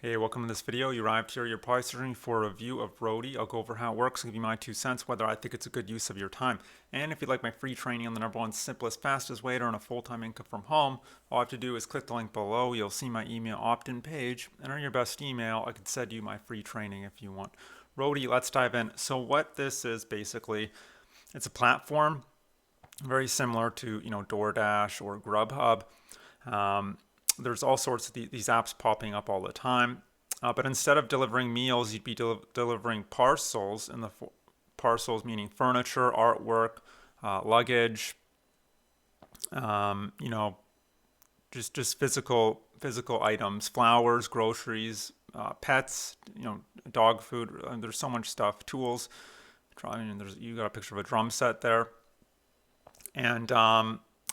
Hey, welcome to this video. You arrived here, you're probably searching for a review of Roadie. I'll go over how it works and give you my 2 cents, whether I think it's a good use of your time. And if you'd like my free training on the number one simplest, fastest way to earn a full-time income from home, all I have to do is click the link below. You'll see my email opt-in page. Enter your best email. I can send you my free training if you want. Roadie, let's dive in. So what this is basically, it's a platform very similar to, DoorDash or Grubhub. There's all sorts of these apps popping up all the time. But instead of delivering meals, you'd be delivering parcels, and the parcels meaning furniture, artwork, luggage, um, you know, just physical items, flowers, groceries, pets, dog food. There's so much stuff, tools. You got a picture of a drum set there, and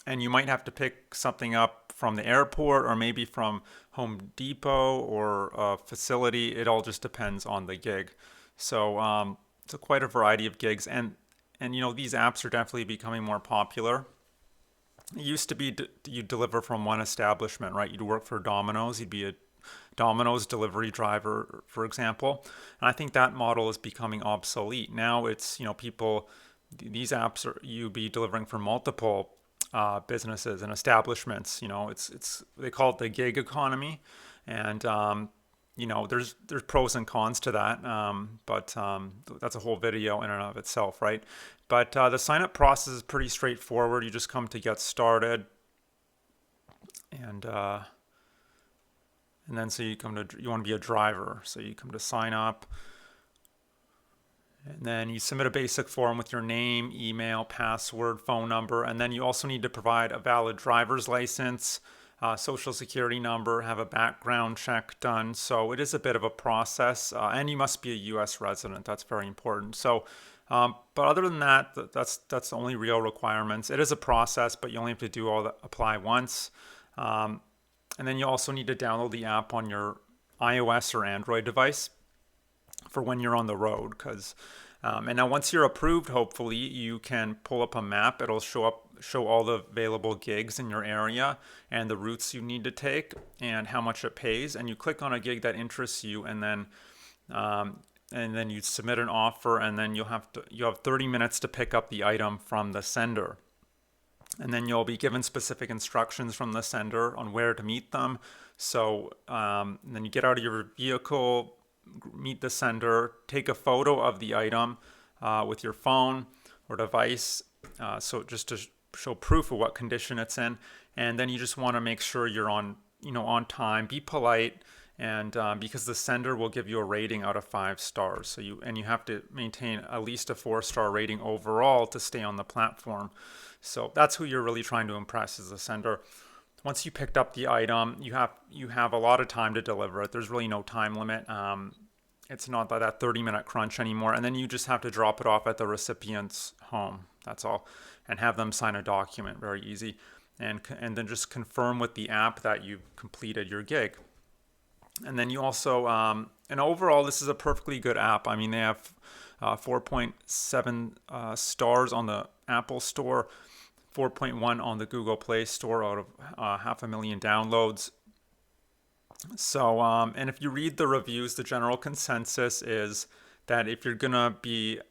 and you might have to pick something up from the airport or maybe from Home Depot or a facility. It all just depends on the gig. So quite a variety of gigs, and these apps are definitely becoming more popular. It used to be you deliver from one establishment, right? You'd work for Domino's, you'd be a Domino's delivery driver, for example. And I think that model is becoming obsolete. Now it's, people, these apps are you be delivering for multiple businesses and establishments. It's they call it the gig economy, and there's pros and cons to that, but that's a whole video in and of itself, right? But the sign up process is pretty straightforward. You just come to get started, and uh, and then so you want to be a driver, so you come to sign up. And then you submit a basic form with your name, email, password, phone number, and then you also need to provide a valid driver's license, social security number, have a background check done. So it is a bit of a process, and you must be a U.S. resident. That's very important. But other than that, that's the only real requirements. It is a process, but you only have to do all that, apply once. And then you also need to download the app on your iOS or Android device for when you're on the road, and now once you're approved, hopefully you can pull up a map. It'll show all the available gigs in your area and the routes you need to take and how much it pays, and you click on a gig that interests you, and then you submit an offer, and then you have 30 minutes to pick up the item from the sender. And then you'll be given specific instructions from the sender on where to meet them. So then you get out of your vehicle, meet the sender, take a photo of the item with your phone or device, so just to show proof of what condition it's in. And then you just want to make sure you're on time. Be polite, and because the sender will give you a rating out of 5 stars. So you have to maintain at least a 4-star rating overall to stay on the platform. So that's who you're really trying to impress, is the sender. Once you picked up the item, you have a lot of time to deliver it. There's really no time limit. It's not that 30-minute crunch anymore. And then you just have to drop it off at the recipient's home. That's all, and have them sign a document. Very easy, and then just confirm with the app that you've completed your gig. And then you also, and overall, this is a perfectly good app. I mean, they have 4.7 stars on the Apple Store, 4.1 on the Google Play Store out of 500,000 downloads. So, and if you read the reviews, the general consensus is that if you're gonna be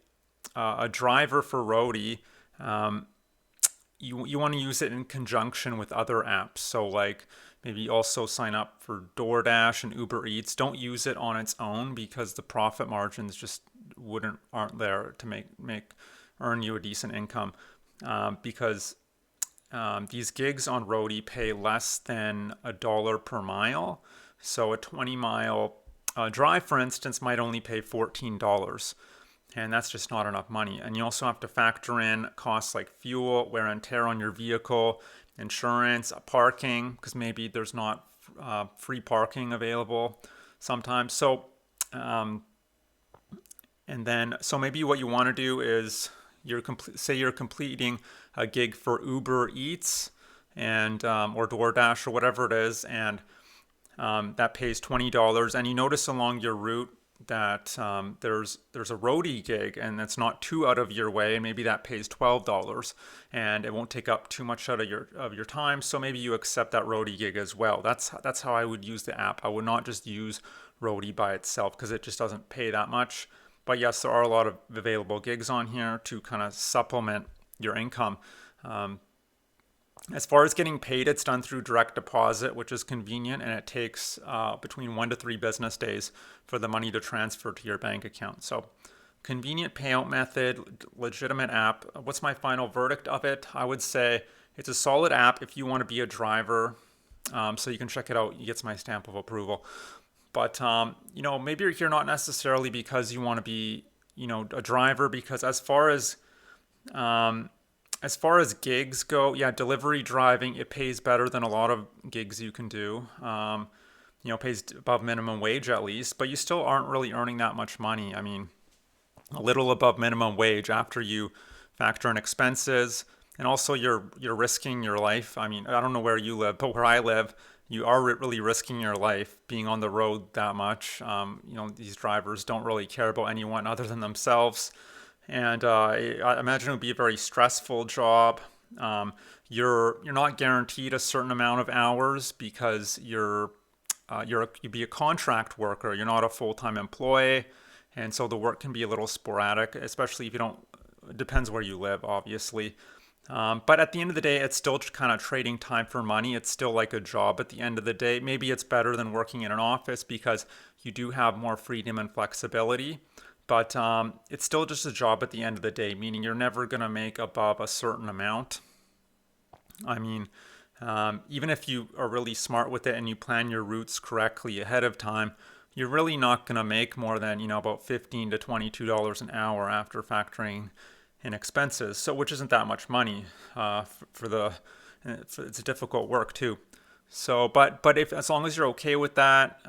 a driver for Roadie, you want to use it in conjunction with other apps. So, like maybe also sign up for DoorDash and Uber Eats. Don't use it on its own because the profit margins just aren't there to earn you a decent income, because these gigs on Roadie pay less than $1 per mile. So a 20-mile drive, for instance, might only pay $14, and that's just not enough money. And you also have to factor in costs like fuel, wear and tear on your vehicle, insurance, parking, because maybe there's not free parking available sometimes. So, and then so maybe what you want to do is say you're completing a gig for Uber Eats and or DoorDash or whatever it is, and that pays $20, and you notice along your route that there's a Roadie gig, and that's not too out of your way, and maybe that pays $12, and it won't take up too much out of your time. So maybe you accept that Roadie gig as well. That's how I would use the app. I would not just use Roadie by itself because it just doesn't pay that much. But yes, there are a lot of available gigs on here to kind of supplement your income. Um, as far as getting paid, it's done through direct deposit, which is convenient, and it takes between 1 to 3 business days for the money to transfer to your bank account. So, convenient payout method, legitimate app. What's my final verdict of it? I would say it's a solid app if you want to be a driver. So you can check it out. It gets my stamp of approval. But maybe you're here not necessarily because you want to be, a driver. Because um, as far as gigs go, yeah, delivery driving, it pays better than a lot of gigs you can do. Pays above minimum wage at least, but you still aren't really earning that much money. I mean, a little above minimum wage after you factor in expenses, and also you're risking your life. I mean, I don't know where you live, but where I live, you are really risking your life being on the road that much. These drivers don't really care about anyone other than themselves. And I imagine it would be a very stressful job. You're not guaranteed a certain amount of hours because you'd be a contract worker. You're not a full-time employee, and so the work can be a little sporadic, especially if you don't. It depends where you live, obviously. But at the end of the day, it's still kind of trading time for money. It's still like a job at the end of the day. Maybe it's better than working in an office because you do have more freedom and flexibility. But it's still just a job at the end of the day, meaning you're never going to make above a certain amount. I mean, even if you are really smart with it and you plan your routes correctly ahead of time, you're really not going to make more than, about $15 to $22 an hour after factoring in expenses. So, which isn't that much money it's difficult work too. So, but if as long as you're okay with that,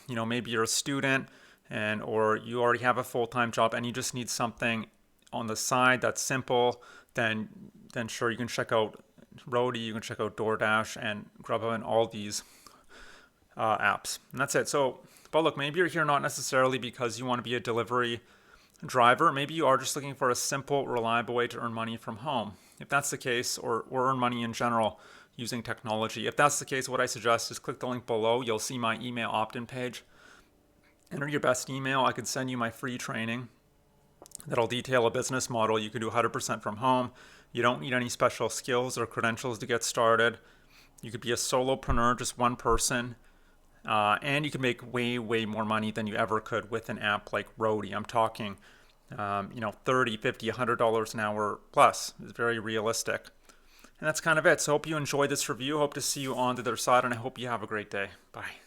maybe you're a student or you already have a full-time job and you just need something on the side that's simple, then sure, you can check out Roadie, you can check out DoorDash and Grubhub and all these apps. And that's it. So, but look, maybe you're here not necessarily because you want to be a delivery driver. Maybe you are just looking for a simple, reliable way to earn money from home. If that's the case, or earn money in general using technology. If that's the case, what I suggest is click the link below. You'll see my email opt-in page. Enter your best email. I could send you my free training that'll detail a business model you can do 100% from home. You don't need any special skills or credentials to get started. You could be a solopreneur, just one person, and you can make way, way more money than you ever could with an app like Roadie. I'm talking, $30, $50, $100 an hour plus. It's very realistic. And that's kind of it. So I hope you enjoyed this review. Hope to see you on the other side, and I hope you have a great day. Bye.